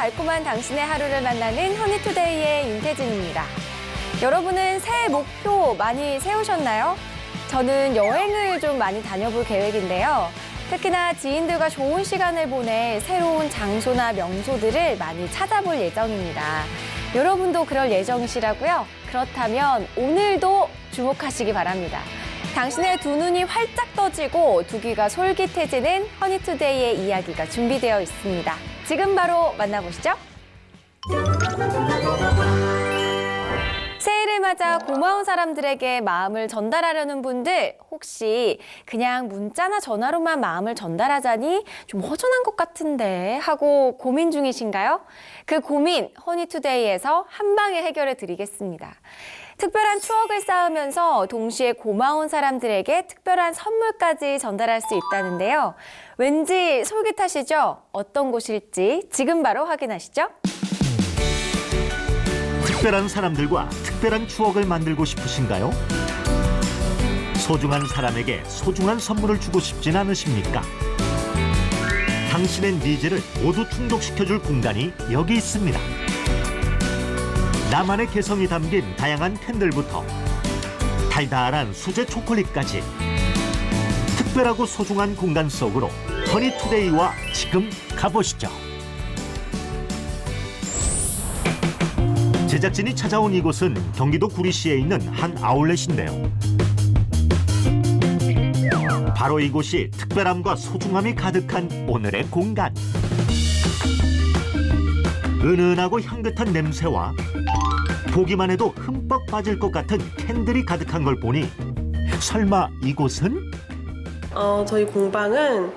달콤한 당신의 하루를 만나는 허니투데이의 윤태진입니다. 여러분은 새해 목표 많이 세우셨나요? 저는 여행을 좀 많이 다녀볼 계획인데요. 특히나 지인들과 좋은 시간을 보내 새로운 장소나 명소들을 많이 찾아볼 예정입니다. 여러분도 그럴 예정이시라고요? 그렇다면 오늘도 주목하시기 바랍니다. 당신의 두 눈이 활짝 떠지고 두 귀가 솔깃해지는 허니투데이의 이야기가 준비되어 있습니다. 지금 바로 만나보시죠. 새해를 맞아 고마운 사람들에게 마음을 전달하려는 분들, 혹시 그냥 문자나 전화로만 마음을 전달하자니 좀 허전한 것 같은데 하고 고민 중이신가요? 그 고민 허니투데이에서 한 방에 해결해 드리겠습니다. 특별한 추억을 쌓으면서 동시에 고마운 사람들에게 특별한 선물까지 전달할 수 있다는데요. 왠지 솔깃하시죠? 어떤 곳일지 지금 바로 확인하시죠. 특별한 사람들과 특별한 추억을 만들고 싶으신가요? 소중한 사람에게 소중한 선물을 주고 싶진 않으십니까? 당신의 니즈를 모두 충족시켜줄 공간이 여기 있습니다. 나만의 개성이 담긴 다양한 캔들부터 달달한 수제 초콜릿까지 특별하고 소중한 공간 속으로 허니투데이와 지금 가보시죠. 제작진이 찾아온 이곳은 경기도 구리시에 있는 한 아울렛인데요. 바로 이곳이 특별함과 소중함이 가득한 오늘의 공간. 은은하고 향긋한 냄새와 보기만 해도 흠뻑 빠질 것 같은 캔들이 가득한 걸 보니 설마 이곳은? 저희 공방은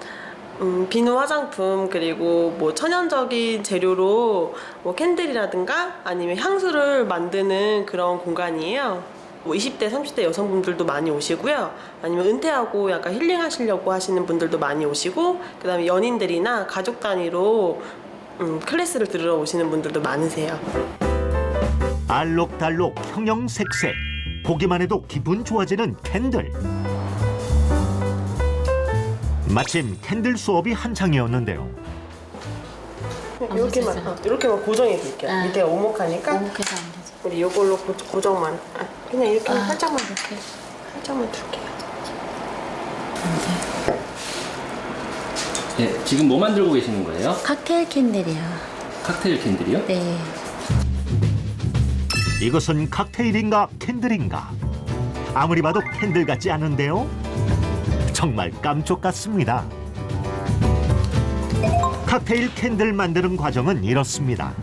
비누 화장품 그리고 뭐 천연적인 재료로 뭐 캔들이라든가 아니면 향수를 만드는 그런 공간이에요. 뭐 20대, 30대 여성분들도 많이 오시고요. 아니면 은퇴하고 약간 힐링하시려고 하시는 분들도 많이 오시고, 그다음에 연인들이나 가족 단위로 클래스를 들으러 오시는 분들도 많으세요. 알록달록 형형색색 보기만 해도 기분 좋아지는 캔들. 마침 캔들 수업이 한창이었는데요. 이렇게만 고정해 드릴게요. 밑에가 오목하니까 오목해서 안 되죠. 우리 이걸로 고정만. 그냥 이렇게 살짝만 이렇게 살짝만 둘게요. 네, 지금 뭐 만들고 계시는 거예요? 칵테일 캔들이요. 칵테일 캔들이요? 네. 이것은 칵테일인가 캔들인가? 아무리 봐도 캔들 같지 않은데요? 정말 깜짝 같습니다. 칵테일 캔들 만드는 과정은 이렇습니다.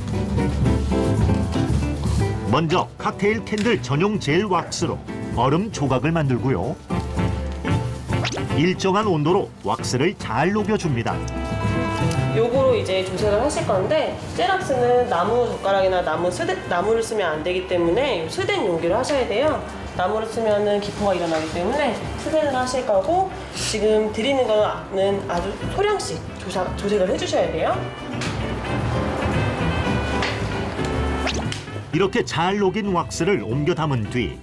먼저 칵테일 캔들 전용 젤 왁스로 얼음 조각을 만들고요. 일정한 온도로 왁스를 잘 녹여줍니다. 요거로 이제 조색을 하실 건데, 젤왁스는 나무 젓가락이나 나무를 쓰면 안 되기 때문에 스댄 용기로 하셔야 돼요. 나무를 쓰면은 기포가 일어나기 때문에 스댄을 하실 거고, 지금 드리는 거는 아주 소량씩 조색을 해주셔야 돼요. 이렇게 잘 녹인 왁스를 옮겨 담은 뒤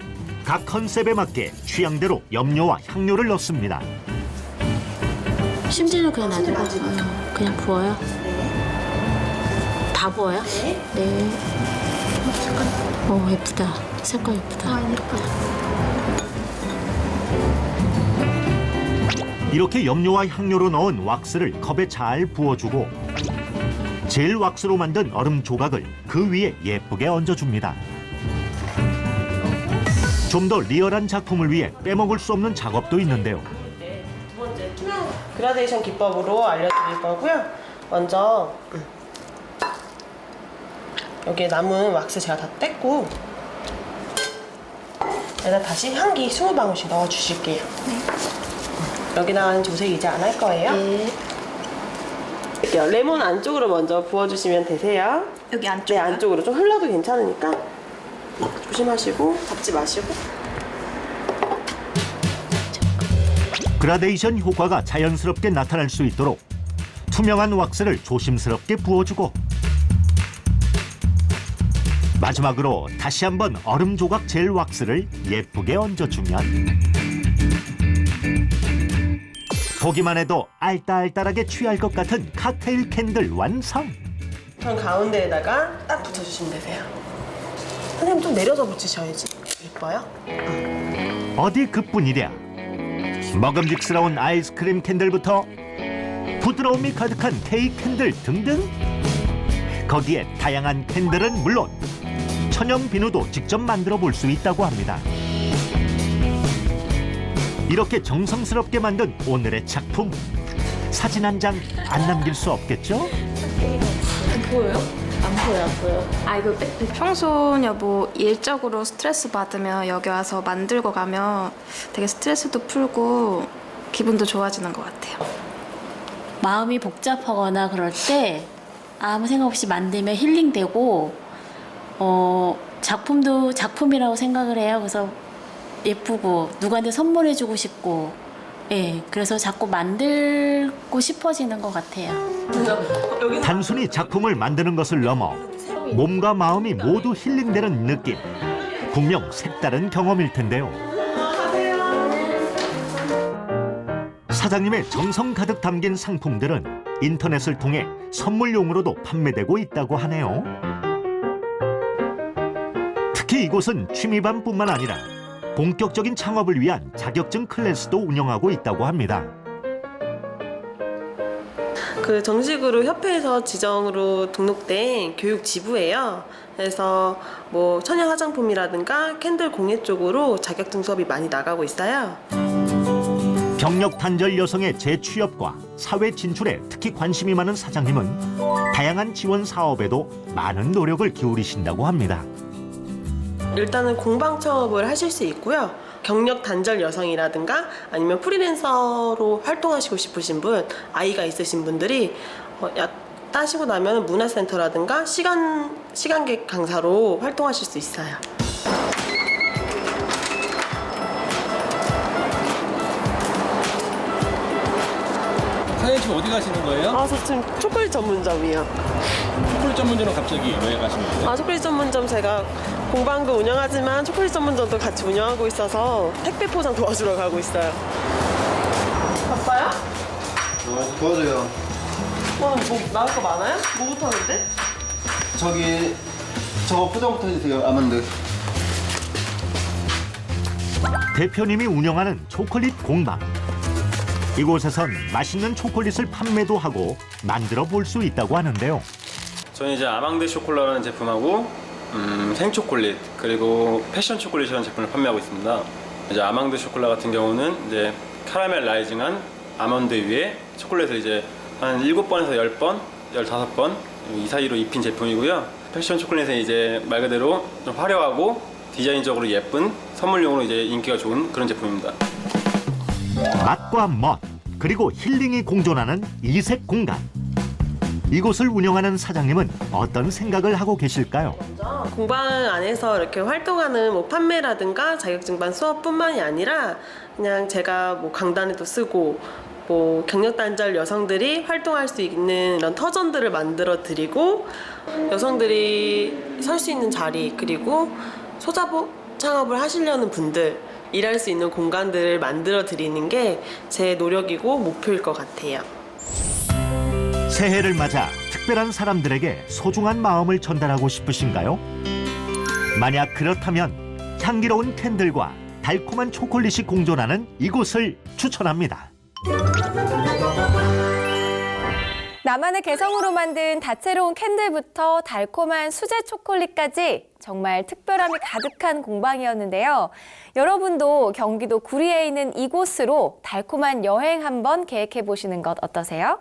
각 컨셉에 맞게 취향대로 염료와 향료를 넣습니다. 심지어는 그냥 놔두고 그냥 부어요? 네. 다 부어요? 네. 네. 예쁘다. 색깔 예쁘다. 이렇게 염료와 향료로 넣은 왁스를 컵에 잘 부어주고 젤 왁스로 만든 얼음 조각을 그 위에 예쁘게 얹어줍니다. 좀 더 리얼한 작품을 위해 빼먹을 수 없는 작업도 있는데요. 두 번째 투명 그라데이션 기법으로 알려드릴 거고요. 먼저 여기에 남은 왁스 제가 다 뗐고, 여기다 다시 향기 20방울씩 넣어주실게요. 네. 여기다가는 조색 이제 안 할 거예요. 네. 레몬 안쪽으로 먼저 부어주시면 되세요. 여기 안쪽? 네, 안쪽으로 좀 흘러도 괜찮으니까 조심하시고 닿지 마시고. 그라데이션 효과가 자연스럽게 나타날 수 있도록 투명한 왁스를 조심스럽게 부어주고 마지막으로 다시 한번 얼음 조각 젤 왁스를 예쁘게 얹어주면 보기만 해도 알딸딸하게 취할 것 같은 칵테일 캔들 완성! 전 가운데에다가 딱 붙여주시면 되세요. 선생님 좀 내려서 붙이셔야지 예뻐요. 어디 그뿐이랴. 먹음직스러운 아이스크림 캔들부터 부드러움이 가득한 케이크 캔들 등등. 거기에 다양한 캔들은 물론 천연 비누도 직접 만들어 볼 수 있다고 합니다. 이렇게 정성스럽게 만든 오늘의 작품, 사진 한 장 안 남길 수 없겠죠? 아 이거 평소냐 뭐 일적으로 스트레스 받으면 여기 와서 만들고 가면 되게 스트레스도 풀고 기분도 좋아지는 것 같아요. 마음이 복잡하거나 그럴 때 아무 생각 없이 만들면 힐링되고 작품도 작품이라고 생각을 해요. 그래서 예쁘고 누구한테 선물해주고 싶고 그래서 자꾸 만들고 싶어지는 것 같아요. 단순히 작품을 만드는 것을 넘어 몸과 마음이 모두 힐링되는 느낌. 분명 색다른 경험일 텐데요. 사장님의 정성 가득 담긴 상품들은 인터넷을 통해 선물용으로도 판매되고 있다고 하네요. 특히 이곳은 취미반뿐만 아니라 본격적인 창업을 위한 자격증 클래스도 운영하고 있다고 합니다. 그 정식으로 협회에서 지정으로 등록된 교육 지부예요. 그래서 뭐 천연 화장품이라든가 캔들 공예 쪽으로 자격증 수업이 많이 나가고 있어요. 경력 단절 여성의 재취업과 사회 진출에 특히 관심이 많은 사장님은 다양한 지원 사업에도 많은 노력을 기울이신다고 합니다. 일단은 공방 창업을 하실 수 있고요. 경력 단절 여성이라든가 아니면 프리랜서로 활동하시고 싶으신 분, 아이가 있으신 분들이 따시고 나면 문화센터라든가 시간객 강사로 활동하실 수 있어요. 사장님 지금 어디 가시는 거예요? 저 지금 초콜릿 전문점이요. 초콜릿 전문점은 갑자기 왜 가시는 거예요? 초콜릿 전문점 제가 공방도 운영하지만 초콜릿 전문점도 같이 운영하고 있어서 택배 포장 도와주러 가고 있어요. 바빠요? 도와줘요. 뭐 나올 거 많아요? 뭐부터 하는데? 저거 포장부터 해주세요. 아몬드. 대표님이 운영하는 초콜릿 공방. 이곳에선 맛있는 초콜릿을 판매도 하고 만들어 볼 수 있다고 하는데요. 저는 이제 아망드 쇼콜라라는 제품하고 생초콜릿 그리고 패션 초콜릿이라는 제품을 판매하고 있습니다. 이제 아망드 쇼콜라 같은 경우는 이제 카라멜 라이징한 아몬드 위에 초콜릿을 이제 한 7번에서 10번, 15번 이 사이로 입힌 제품이고요. 패션 초콜릿은 이제 말 그대로 좀 화려하고 디자인적으로 예쁜 선물용으로 이제 인기가 좋은 그런 제품입니다. 맛과 멋, 그리고 힐링이 공존하는 이색 공간. 이곳을 운영하는 사장님은 어떤 생각을 하고 계실까요? 공방 안에서 이렇게 활동하는 뭐 판매라든가 자격증반 수업뿐만이 아니라 그냥 제가 뭐 강단에도 쓰고 뭐 경력 단절 여성들이 활동할 수 있는 이런 터전들을 만들어 드리고 여성들이 설 수 있는 자리 그리고 소자보 창업을 하시려는 분들 일할 수 있는 공간들을 만들어 드리는 게 제 노력이고 목표일 것 같아요. 새해를 맞아 특별한 사람들에게 소중한 마음을 전달하고 싶으신가요? 만약 그렇다면 향기로운 캔들과 달콤한 초콜릿이 공존하는 이곳을 추천합니다. 나만의 개성으로 만든 다채로운 캔들부터 달콤한 수제 초콜릿까지 정말 특별함이 가득한 공방이었는데요. 여러분도 경기도 구리에 있는 이곳으로 달콤한 여행 한번 계획해 보시는 것 어떠세요?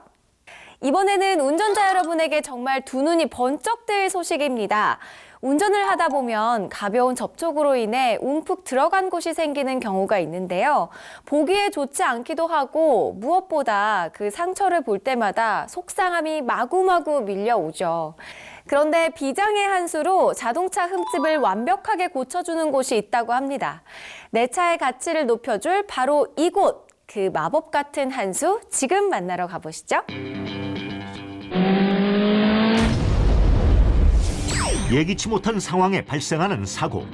이번에는 운전자 여러분에게 정말 두 눈이 번쩍 뜰 소식입니다. 운전을 하다 보면 가벼운 접촉으로 인해 움푹 들어간 곳이 생기는 경우가 있는데요. 보기에 좋지 않기도 하고 무엇보다 그 상처를 볼 때마다 속상함이 마구마구 밀려오죠. 그런데 비장의 한 수로 자동차 흠집을 완벽하게 고쳐주는 곳이 있다고 합니다. 내 차의 가치를 높여줄 바로 이곳! 그 마법 같은 한 수 지금 만나러 가보시죠. 예기치 못한 상황에 발생하는 사고.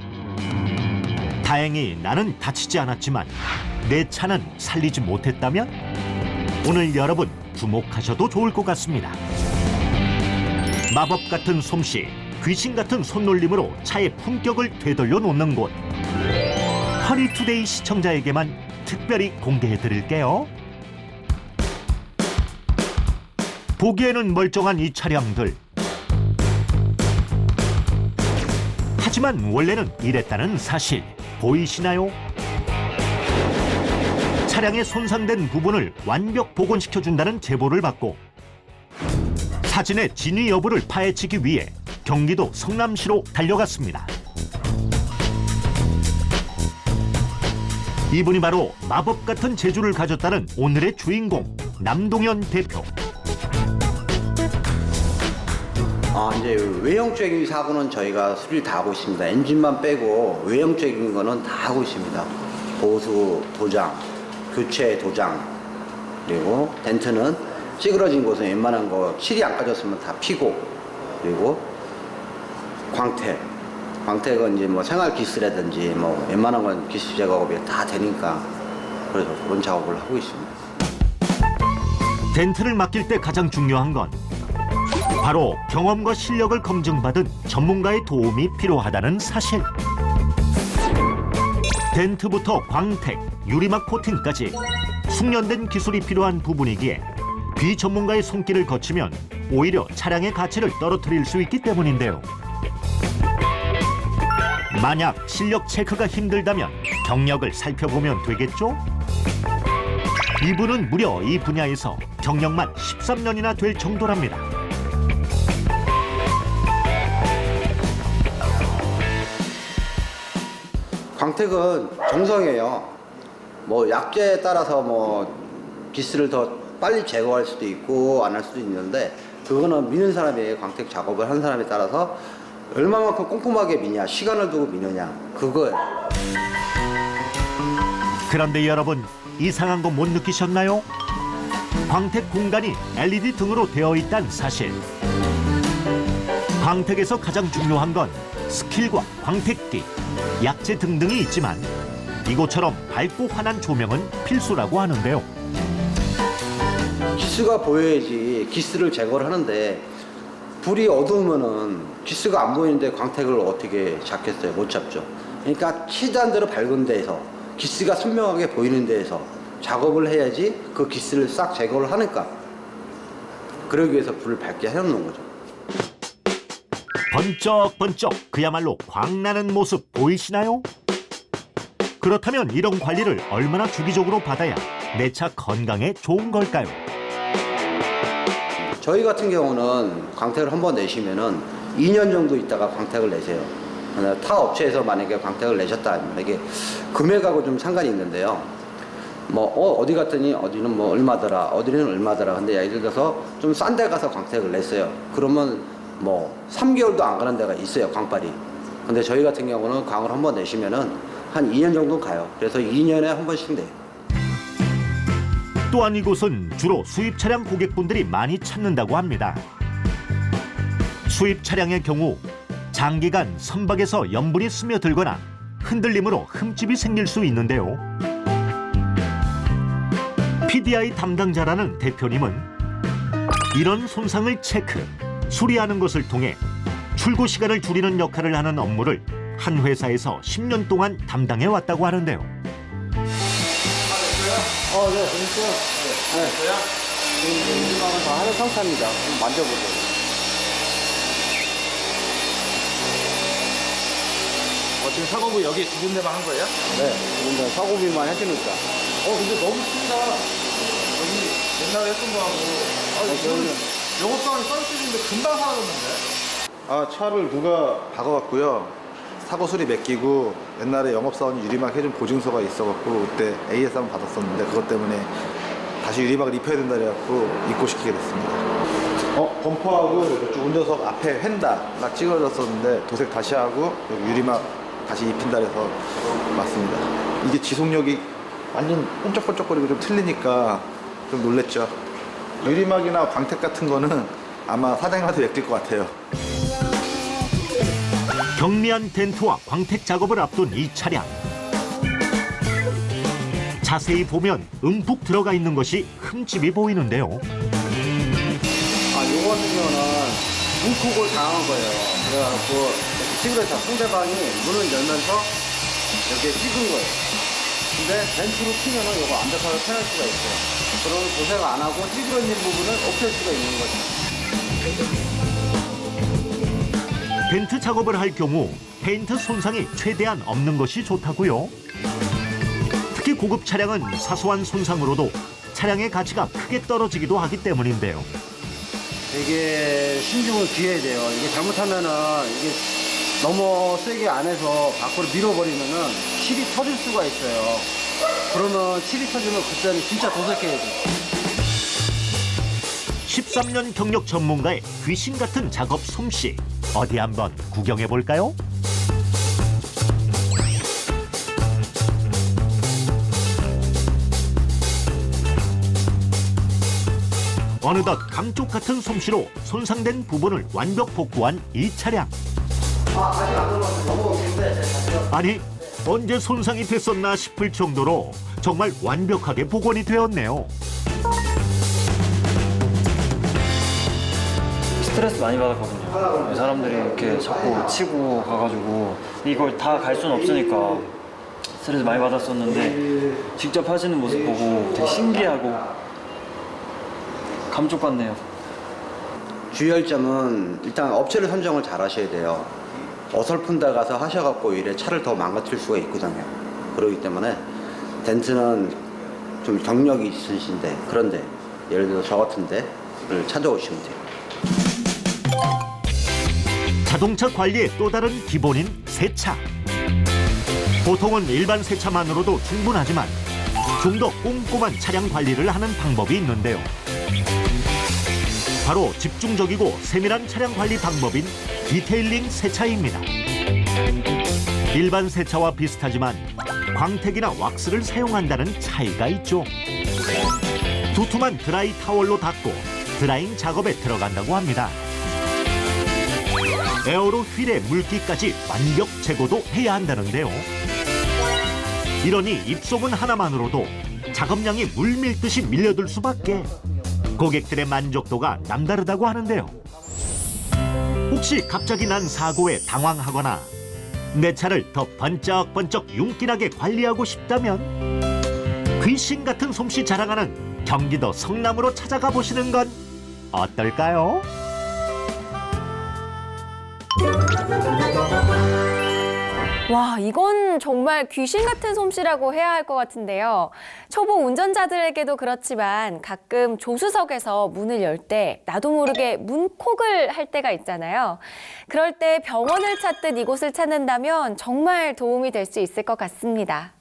다행히 나는 다치지 않았지만 내 차는 살리지 못했다면? 오늘 여러분 주목하셔도 좋을 것 같습니다. 마법 같은 솜씨, 귀신 같은 손놀림으로 차의 품격을 되돌려 놓는 곳. 허니투데이 시청자에게만 특별히 공개해 드릴게요. 보기에는 멀쩡한 이 차량들. 하지만 원래는 이랬다는 사실 보이시나요? 차량의 손상된 부분을 완벽 복원시켜준다는 제보를 받고 사진의 진위 여부를 파헤치기 위해 경기도 성남시로 달려갔습니다. 이분이 바로 마법 같은 재주를 가졌다는 오늘의 주인공 남동현 대표. 이제 외형적인 사고는 저희가 수리를 다 하고 있습니다. 엔진만 빼고 외형적인 거는 다 하고 있습니다. 보수 도장, 교체 도장, 그리고 덴트는 찌그러진 곳은 웬만한 거 칠이 안 까졌으면 다 피고, 그리고 광택은 이제 뭐 생활 기스라든지 뭐 웬만한 건 기스 제거업이 다 되니까 그래서 그런 작업을 하고 있습니다. 덴트를 맡길 때 가장 중요한 건 바로 경험과 실력을 검증받은 전문가의 도움이 필요하다는 사실. 덴트부터 광택, 유리막 코팅까지 숙련된 기술이 필요한 부분이기에 비전문가의 손길을 거치면 오히려 차량의 가치를 떨어뜨릴 수 있기 때문인데요. 만약 실력 체크가 힘들다면 경력을 살펴보면 되겠죠? 이분은 무려 이 분야에서 경력만 13년이나 될 정도랍니다. 광택은 정성이에요. 뭐 약재에 따라서 뭐 기스를 더 빨리 제거할 수도 있고 안 할 수도 있는데 그거는 미는 사람이 광택 작업을 하는 사람에 따라서 얼마만큼 꼼꼼하게 미냐, 시간을 두고 미느냐 그거예요. 그런데 여러분, 이상한 거 못 느끼셨나요? 광택 공간이 LED 등으로 되어 있다는 사실. 광택에서 가장 중요한 건 스킬과 광택기, 약재 등등이 있지만 이곳처럼 밝고 환한 조명은 필수라고 하는데요. 기스가 보여야지 기스를 제거를 하는데 불이 어두우면은 기스가 안 보이는데 광택을 어떻게 잡겠어요? 못 잡죠. 그러니까 최대한 대로 밝은 데에서 기스가 선명하게 보이는 데에서 작업을 해야지 그 기스를 싹 제거를 하니까 그러기 위해서 불을 밝게 해놓는 거죠. 번쩍번쩍 그야말로 광나는 모습 보이시나요? 그렇다면 이런 관리를 얼마나 주기적으로 받아야 내 차 건강에 좋은 걸까요? 저희 같은 경우는 광택을 한번 내시면은 2년 정도 있다가 광택을 내세요. 타 업체에서 만약에 광택을 내셨다 하면 이게 금액하고 좀 상관이 있는데요. 뭐 어디 갔더니 어디는 뭐 얼마더라, 어디는 얼마더라. 근데 예를 들어서 좀 싼 데 가서 광택을 냈어요. 그러면 뭐 3개월도 안 가는 데가 있어요, 광빨이. 근데 저희 같은 경우는 광을 한번 내시면은 한 2년 정도 가요. 그래서 2년에 한 번씩 내요. 또한 이곳은 주로 수입 차량 고객분들이 많이 찾는다고 합니다. 수입 차량의 경우 장기간 선박에서 염분이 스며들거나 흔들림으로 흠집이 생길 수 있는데요. PDI 담당자라는 대표님은 이런 손상을 체크, 수리하는 것을 통해 출고 시간을 줄이는 역할을 하는 업무를 한 회사에서 10년 동안 담당해 왔다고 하는데요. 네, 재밌어요. 네. 지금 우리방은 다 하는 상태입니다. 한번 만져보세요. 지금 사고부 여기 두 군데만 한 거예요? 네, 지금 사고비만 해주니까. 근데 너무 큽니다. 여기 옛날에 했던 거하고. 이거는 영업사원이 써있는데 금방 사라졌는데? 차를 누가 박아왔고요. 사고 수리 맡기고 옛날에 영업사원이 유리막 해준 보증서가 있어갖고 그때 AS 한번 받았었는데 그것 때문에 다시 유리막을 입혀야 된다 그래갖고 입고시키게 됐습니다. 범퍼하고 이쪽 운전석 앞에 휀다가 찌그러졌었는데 도색 다시 하고 여기 유리막 다시 입힌다 해서 맞습니다. 이게 지속력이 완전 번쩍번쩍거리고 좀 틀리니까 좀 놀랬죠. 유리막이나 광택 같은 거는 아마 사장님한테 맡길 것 같아요. 경미한 덴트와 광택 작업을 앞둔 이 차량. 자세히 보면 움푹 들어가 있는 것이 흠집이 보이는데요. 요거 같은 경우는 문콕을 당한 거예요. 그래갖고 찡그려서 상대방이 문을 열면서 여기에 찍은 거예요. 근데 벤츠로 피면은 이거 완벽하게 편할 수가 있어요. 그러면 도색 안 하고 찌그러진 부분을 없앨 수가 있는 거죠. 벤트 작업을 할 경우 페인트 손상이 최대한 없는 것이 좋다고요. 특히 고급 차량은 사소한 손상으로도 차량의 가치가 크게 떨어지기도 하기 때문인데요. 되게 신중을 기해야 돼요. 이게 잘못하면은 이게 너무 세게 안에서 밖으로 밀어버리면은 칠이 터질 수가 있어요. 그러면 칠이 터지면 그때는 진짜 도색해야 돼요. 13년 경력 전문가의 귀신 같은 작업 솜씨. 어디 한번 구경해 볼까요? 어느덧 감쪽 같은 솜씨로 손상된 부분을 완벽 복구한 이 차량. 아니, 언제 손상이 됐었나 싶을 정도로 정말 완벽하게 복원이 되었네요. 스트레스 많이 받았거든요. 사람들이 이렇게 자꾸 치고 가가지고 이걸 다 갈 수는 없으니까 스트레스 많이 받았었는데 직접 하시는 모습 보고 되게 신기하고 감쪽 같네요. 주의할 점은 일단 업체를 선정을 잘 하셔야 돼요. 어설픈 데 가서 하셔갖고 이래 차를 더 망가뜨릴 수가 있거든요. 그렇기 때문에 덴트는 좀 경력이 있으신데 그런데 예를 들어 저 같은 데를 찾아오시면 돼요. 자동차 관리의 또 다른 기본인 세차. 보통은 일반 세차만으로도 충분하지만 좀 더 꼼꼼한 차량 관리를 하는 방법이 있는데요. 바로 집중적이고 세밀한 차량 관리 방법인 디테일링 세차입니다. 일반 세차와 비슷하지만 광택이나 왁스를 사용한다는 차이가 있죠. 두툼한 드라이 타월로 닦고 드라잉 작업에 들어간다고 합니다. 에어로 휠의 물기까지 완벽 제거도 해야 한다는데요. 이러니 입소문 하나만으로도 작업량이 물밀듯이 밀려들 수밖에. 고객들의 만족도가 남다르다고 하는데요. 혹시 갑자기 난 사고에 당황하거나 내 차를 더 번쩍번쩍 윤기나게 관리하고 싶다면 귀신 같은 솜씨 자랑하는 경기도 성남으로 찾아가 보시는 건 어떨까요? 와, 이건 정말 귀신 같은 솜씨라고 해야 할 것 같은데요. 초보 운전자들에게도 그렇지만 가끔 조수석에서 문을 열 때 나도 모르게 문콕을 할 때가 있잖아요. 그럴 때 병원을 찾듯 이곳을 찾는다면 정말 도움이 될 수 있을 것 같습니다.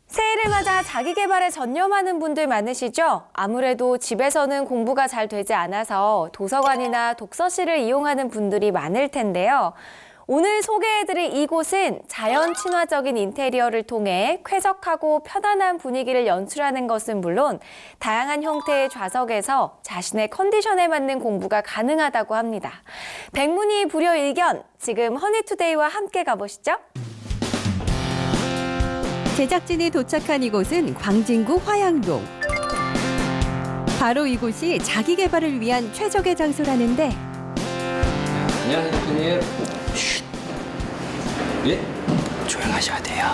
새해를 맞아 자기 개발에 전념하는 분들 많으시죠? 아무래도 집에서는 공부가 잘 되지 않아서 도서관이나 독서실을 이용하는 분들이 많을 텐데요. 오늘 소개해드릴 이곳은 자연 친화적인 인테리어를 통해 쾌적하고 편안한 분위기를 연출하는 것은 물론 다양한 형태의 좌석에서 자신의 컨디션에 맞는 공부가 가능하다고 합니다. 백문이 불여일견, 지금 허니투데이와 함께 가보시죠. 제작진이 도착한 이곳은 광진구 화양동. 바로 이곳이 자기 개발을 위한 최적의 장소라는데 안녕하세요, 대표님. 쉿. 예? 조용하셔야 돼요.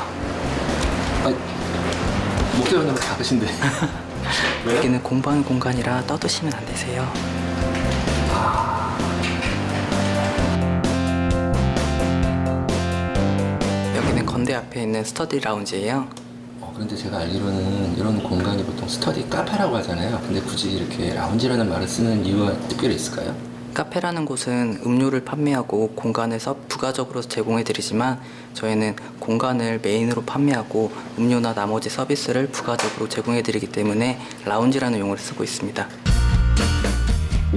목소리가 너무 작으신데. 여기는 공부하는 공간이라 떠드시면 안 되세요. 여기는 건대 앞에 있는 스터디 라운지예요. 그런데 제가 알기로는 이런 공간이 보통 스터디 카페라고 하잖아요. 근데 굳이 이렇게 라운지라는 말을 쓰는 이유가 특별히 있을까요? 카페라는 곳은 음료를 판매하고 공간을 부가적으로 제공해드리지만 저희는 공간을 메인으로 판매하고 음료나 나머지 서비스를 부가적으로 제공해드리기 때문에 라운지라는 용어를 쓰고 있습니다.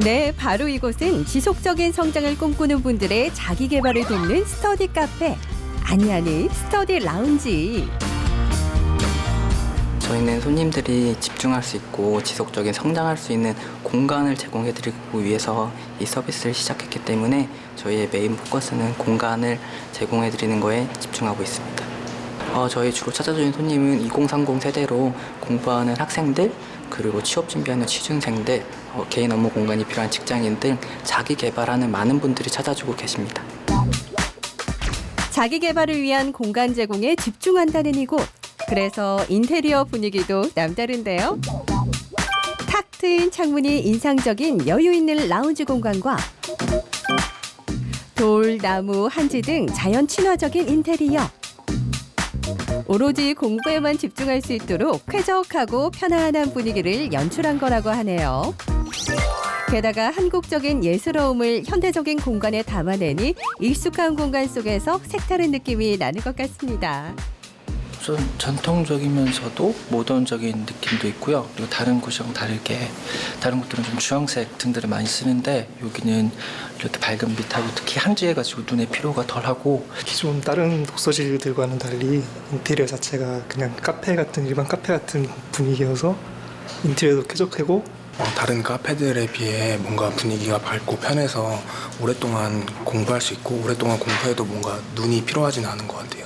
네, 바로 이곳은 지속적인 성장을 꿈꾸는 분들의 자기 개발을 돕는 스터디 카페. 아니, 스터디 라운지. 저희는 손님들이 집중할 수 있고 지속적인 성장할 수 있는 공간을 제공해드리기 위해서 이 서비스를 시작했기 때문에 저희의 메인 포커스는 공간을 제공해드리는 거에 집중하고 있습니다. 저희 주로 찾아주는 손님은 2030 세대로 공부하는 학생들, 그리고 취업 준비하는 취준생들, 개인 업무 공간이 필요한 직장인 등 자기 개발하는 많은 분들이 찾아주고 계십니다. 자기 개발을 위한 공간 제공에 집중한다는 이곳. 그래서 인테리어 분위기도 남다른데요. 탁 트인 창문이 인상적인 여유 있는 라운지 공간과 돌, 나무, 한지 등 자연 친화적인 인테리어. 오로지 공부에만 집중할 수 있도록 쾌적하고 편안한 분위기를 연출한 거라고 하네요. 게다가 한국적인 예스러움을 현대적인 공간에 담아내니 익숙한 공간 속에서 색다른 느낌이 나는 것 같습니다. 좀 전통적이면서도 모던적인 느낌도 있고요. 그리고 다른 곳이랑 다르게 다른 곳들은 좀 주황색 등들을 많이 쓰는데 여기는 이렇게 밝은 빛하고 특히 한지해가지고 눈의 피로가 덜하고 기존 다른 독서실들과는 달리 인테리어 자체가 그냥 카페 같은 일반 카페 같은 분위기여서 인테리어도 쾌적하고 다른 카페들에 비해 뭔가 분위기가 밝고 편해서 오랫동안 공부할 수 있고 오랫동안 공부해도 뭔가 눈이 피로하진 않은 것 같아요.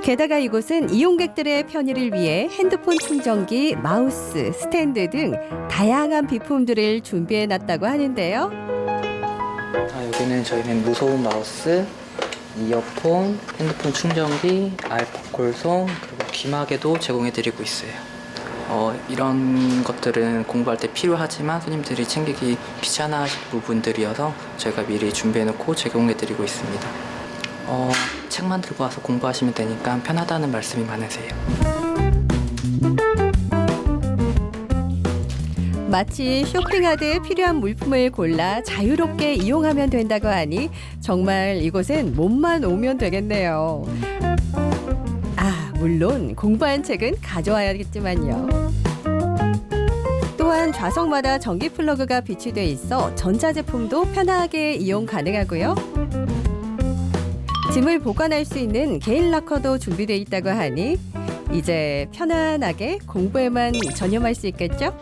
게다가 이곳은 이용객들의 편의를 위해 핸드폰 충전기, 마우스, 스탠드 등 다양한 비품들을 준비해놨다고 하는데요. 여기는 저희는 무소음 마우스, 이어폰, 핸드폰 충전기, 알코올송, 그리고 귀마개도 제공해드리고 있어요. 이런 것들은 공부할 때 필요하지만 손님들이 챙기기 귀찮아하실 부분들이어서 저희가 미리 준비해놓고 제공해드리고 있습니다. 책만 들고 와서 공부하시면 되니까 편하다는 말씀이 많으세요. 마치 쇼핑하듯 필요한 물품을 골라 자유롭게 이용하면 된다고 하니 정말 이곳은 몸만 오면 되겠네요. 물론 공부한 책은 가져와야겠지만요. 또한 좌석마다 전기 플러그가 비치돼 있어 전자제품도 편하게 이용 가능하고요. 짐을 보관할 수 있는 개인 락커도 준비돼 있다고 하니 이제 편안하게 공부에만 전념할 수 있겠죠?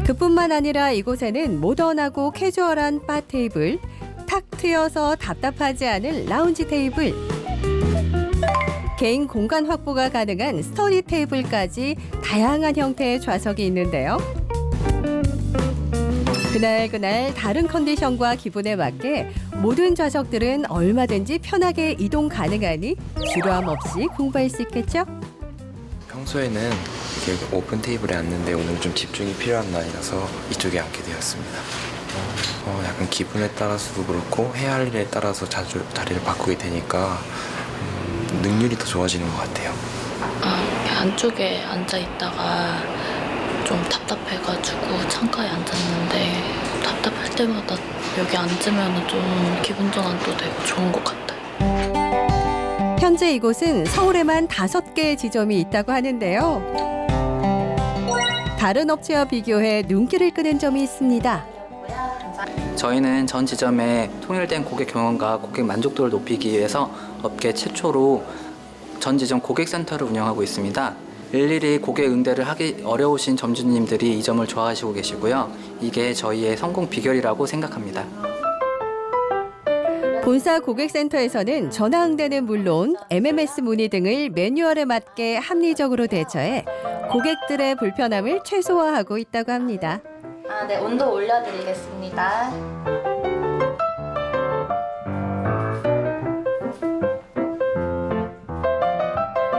그뿐만 아니라 이곳에는 모던하고 캐주얼한 바 테이블, 탁 트여서 답답하지 않은 라운지 테이블, 개인 공간 확보가 가능한 스터디 테이블까지 다양한 형태의 좌석이 있는데요. 그날 다른 컨디션과 기분에 맞게 모든 좌석들은 얼마든지 편하게 이동 가능하니 지루함 없이 공부할 수 있겠죠? 평소에는 이렇게 오픈 테이블에 앉는데 오늘 좀 집중이 필요한 날이라서 이쪽에 앉게 되었습니다. 약간 기분에 따라서도 그렇고 해야 할 일에 따라서 자주 자리를 바꾸게 되니까 능률이 더 좋아지는 것 같아요. 안쪽에 앉아 있다가 좀 답답해가지고 창가에 앉았는데 답답할 때마다 여기 앉으면 좀 기분 전환도 되고 좋은 것 같아요. 현재 이곳은 서울에만 5개의 지점이 있다고 하는데요. 다른 업체와 비교해 눈길을 끄는 점이 있습니다. 저희는 전 지점에 통일된 고객 경험과 고객 만족도를 높이기 위해서 업계 최초로 전 지점 고객센터를 운영하고 있습니다. 일일이 고객 응대를 하기 어려우신 점주님들이 이 점을 좋아하시고 계시고요. 이게 저희의 성공 비결이라고 생각합니다. 본사 고객센터에서는 전화 응대는 물론 MMS 문의 등을 매뉴얼에 맞게 합리적으로 대처해 고객들의 불편함을 최소화하고 있다고 합니다. 네, 온도 올려드리겠습니다.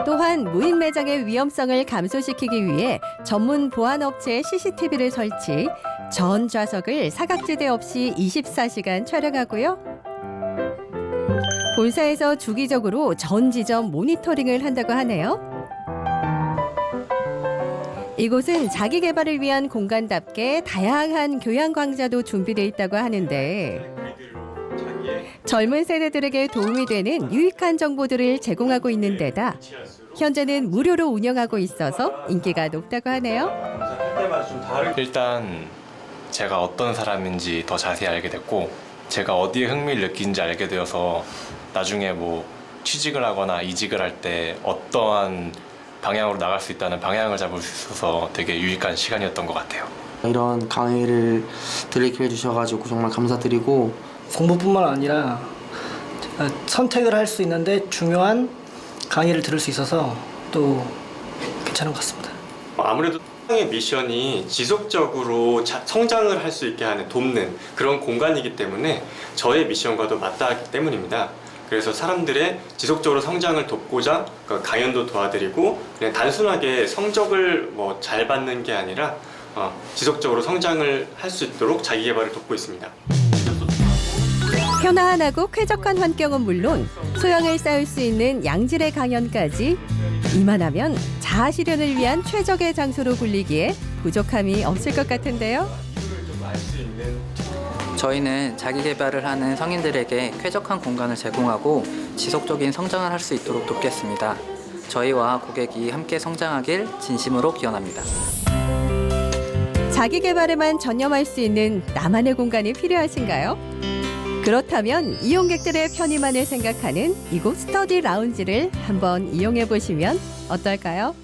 또한 무인 매장의 위험성을 감소시키기 위해 전문 보안업체 CCTV를 설치, 전 좌석을 사각지대 없이 24시간 촬영하고요. 본사에서 주기적으로 전 지점 모니터링을 한다고 하네요. 이곳은 자기 개발을 위한 공간답게 다양한 교양 강좌도 준비되어 있다고 하는데 젊은 세대들에게 도움이 되는 유익한 정보들을 제공하고 있는 데다 현재는 무료로 운영하고 있어서 인기가 높다고 하네요. 일단 제가 어떤 사람인지 더 자세히 알게 됐고 제가 어디에 흥미를 느끼는지 알게 되어서 나중에 뭐 취직을 하거나 이직을 할 때 어떠한 방향으로 나갈 수 있다는 방향을 잡을 수 있어서 되게 유익한 시간이었던 것 같아요. 이런 강의를 들을 기회 주셔가지고 정말 감사드리고 공부뿐만 아니라 선택을 할 수 있는데 중요한 강의를 들을 수 있어서 또 괜찮은 것 같습니다. 아무래도 의 미션이 지속적으로 성장을 할 수 있게 하는 돕는 그런 공간이기 때문에 저의 미션과도 맞닿기 때문입니다. 그래서 사람들의 지속적으로 성장을 돕고자 강연도 도와드리고 그냥 단순하게 성적을 잘 받는 게 아니라 지속적으로 성장을 할 수 있도록 자기 개발을 돕고 있습니다. 편안하고 쾌적한 환경은 물론 소양을 쌓을 수 있는 양질의 강연까지 이만하면 자아 실현을 위한 최적의 장소로 불리기에 부족함이 없을 것 같은데요. 저희는 자기 개발을 하는 성인들에게 쾌적한 공간을 제공하고 지속적인 성장을 할 수 있도록 돕겠습니다. 저희와 고객이 함께 성장하길 진심으로 기원합니다. 자기 개발에만 전념할 수 있는 나만의 공간이 필요하신가요? 그렇다면 이용객들의 편의만을 생각하는 이곳 스터디 라운지를 한번 이용해 보시면 어떨까요?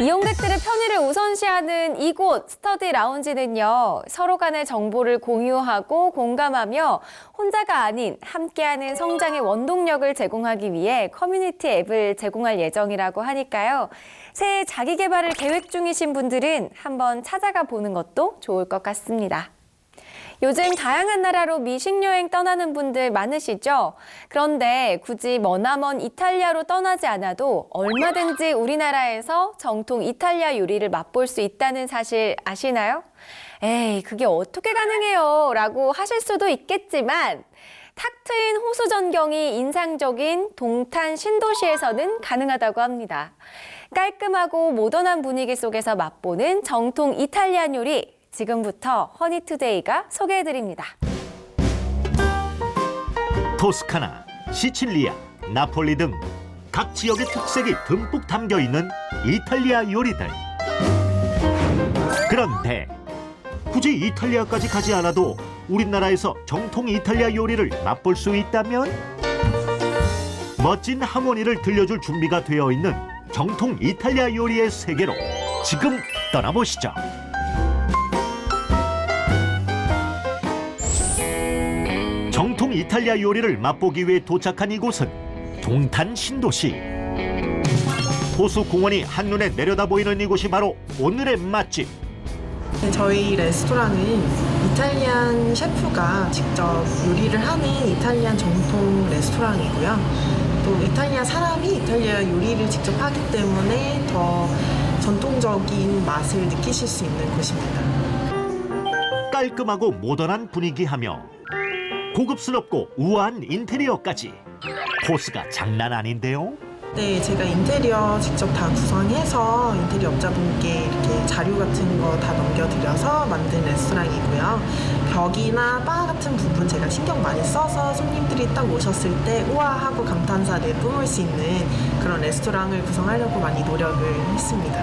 이용객들의 편의를 우선시하는 이곳 스터디 라운지는요, 서로 간의 정보를 공유하고 공감하며 혼자가 아닌 함께하는 성장의 원동력을 제공하기 위해 커뮤니티 앱을 제공할 예정이라고 하니까요. 새해 자기 개발을 계획 중이신 분들은 한번 찾아가 보는 것도 좋을 것 같습니다. 요즘 다양한 나라로 미식 여행 떠나는 분들 많으시죠? 그런데 굳이 머나먼 이탈리아로 떠나지 않아도 얼마든지 우리나라에서 정통 이탈리아 요리를 맛볼 수 있다는 사실 아시나요? 에이, 그게 어떻게 가능해요? 라고 하실 수도 있겠지만 탁 트인 호수 전경이 인상적인 동탄 신도시에서는 가능하다고 합니다. 깔끔하고 모던한 분위기 속에서 맛보는 정통 이탈리안 요리, 지금부터 허니투데이가 소개해드립니다. 토스카나, 시칠리아, 나폴리 등 각 지역의 특색이 듬뿍 담겨있는 이탈리아 요리들. 그런데 굳이 이탈리아까지 가지 않아도 우리나라에서 정통 이탈리아 요리를 맛볼 수 있다면? 멋진 하모니를 들려줄 준비가 되어 있는 정통 이탈리아 요리의 세계로 지금 떠나보시죠. 정통 이탈리아 요리를 맛보기 위해 도착한 이곳은 동탄 신도시. 호수 공원이 한눈에 내려다 보이는 이곳이 바로 오늘의 맛집. 저희 레스토랑은 이탈리안 셰프가 직접 요리를 하는 이탈리안 정통 레스토랑이고요. 또 이탈리아 사람이 이탈리아 요리를 직접 하기 때문에 더 전통적인 맛을 느끼실 수 있는 곳입니다. 깔끔하고 모던한 분위기하며 고급스럽고 우아한 인테리어까지 코스가 장난 아닌데요? 네, 제가 인테리어 직접 다 구성해서 인테리어 업자분께 이렇게 자료 같은 거 다 넘겨드려서 만든 레스토랑이고요. 벽이나 바 같은 부분 제가 신경 많이 써서 손님들이 딱 오셨을 때 우와 하고 감탄사 내뿜을 수 있는 그런 레스토랑을 구성하려고 많이 노력을 했습니다.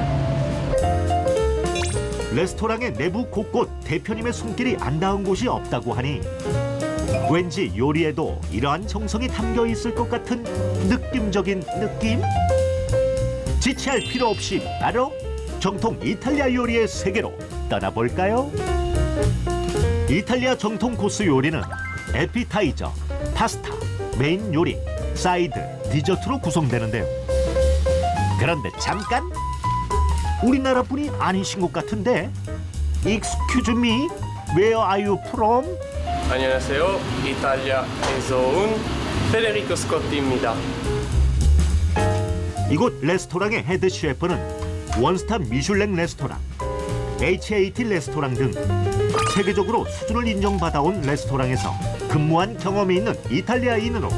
레스토랑의 내부 곳곳 대표님의 손길이 안 닿은 곳이 없다고 하니 왠지 요리에도 이러한 정성이 담겨 있을 것 같은 느낌적인 느낌? 지체할 필요 없이 바로 정통 이탈리아 요리의 세계로 떠나볼까요? 이탈리아 정통 코스 요리는 에피타이저, 파스타, 메인 요리, 사이드, 디저트로 구성되는데요. 그런데 잠깐! 우리나라 분이 아니신 것 같은데? Excuse me, where are you from? 안녕하세요. 이탈리아에서 온 페데리코 스코티입니다. 이곳 레스토랑의 헤드 셰프는 원스타 미슐랭 레스토랑, HAT 레스토랑 등 세계적으로 수준을 인정받아온 레스토랑에서 근무한 경험이 있는 이탈리아인으로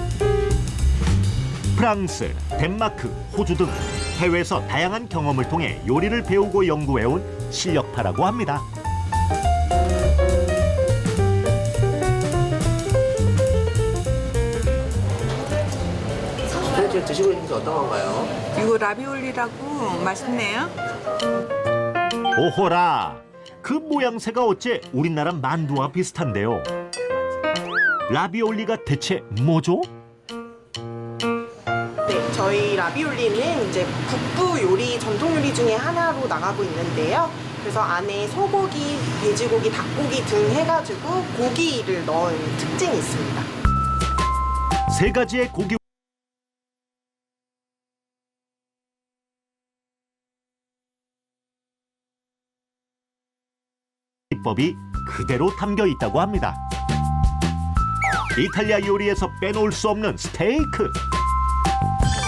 프랑스, 덴마크, 호주 등 해외에서 다양한 경험을 통해 요리를 배우고 연구해온 실력파라고 합니다. 지금 드시고 있는 게 어떤 건가요? 이거 라비올리라고 맛있네요. 오호라! 그 모양새가 어째 우리나라 만두와 비슷한데요. 라비올리가 대체 뭐죠? 네, 저희 라비올리는 이제 북부 요리, 전통 요리 중에 하나로 나가고 있는데요. 그래서 안에 소고기, 돼지고기, 닭고기 등 해가지고 고기를 넣은 특징이 있습니다. 세 가지의 고기 비법이 그대로 담겨 있다고 합니다. 이탈리아 요리에서 빼놓을 수 없는 스테이크.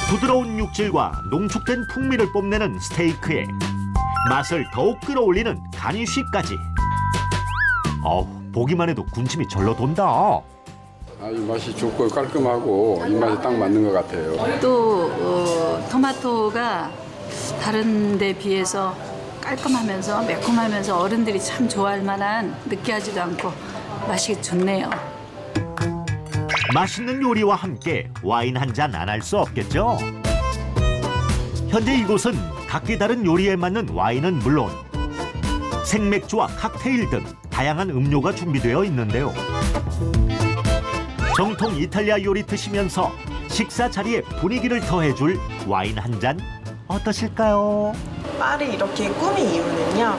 부드러운 육질과 농축된 풍미를 뽐내는 스테이크에 맛을 더욱 끌어올리는 가니쉬까지. 보기만 해도 군침이 절로 돈다. 아주 맛이 좋고 깔끔하고 입맛에 딱 맞는 것 같아요. 또 토마토가 다른 데 비해서 깔끔하면서 매콤하면서 어른들이 참 좋아할 만한 느끼하지도 않고 맛이 좋네요. 맛있는 요리와 함께 와인 한 잔 안 할 수 없겠죠? 현재 이곳은 각기 다른 요리에 맞는 와인은 물론 생맥주와 칵테일 등 다양한 음료가 준비되어 있는데요. 정통 이탈리아 요리 드시면서 식사 자리에 분위기를 더해줄 와인 한 잔 어떠실까요? 바를 이렇게 꾸민 이유는요.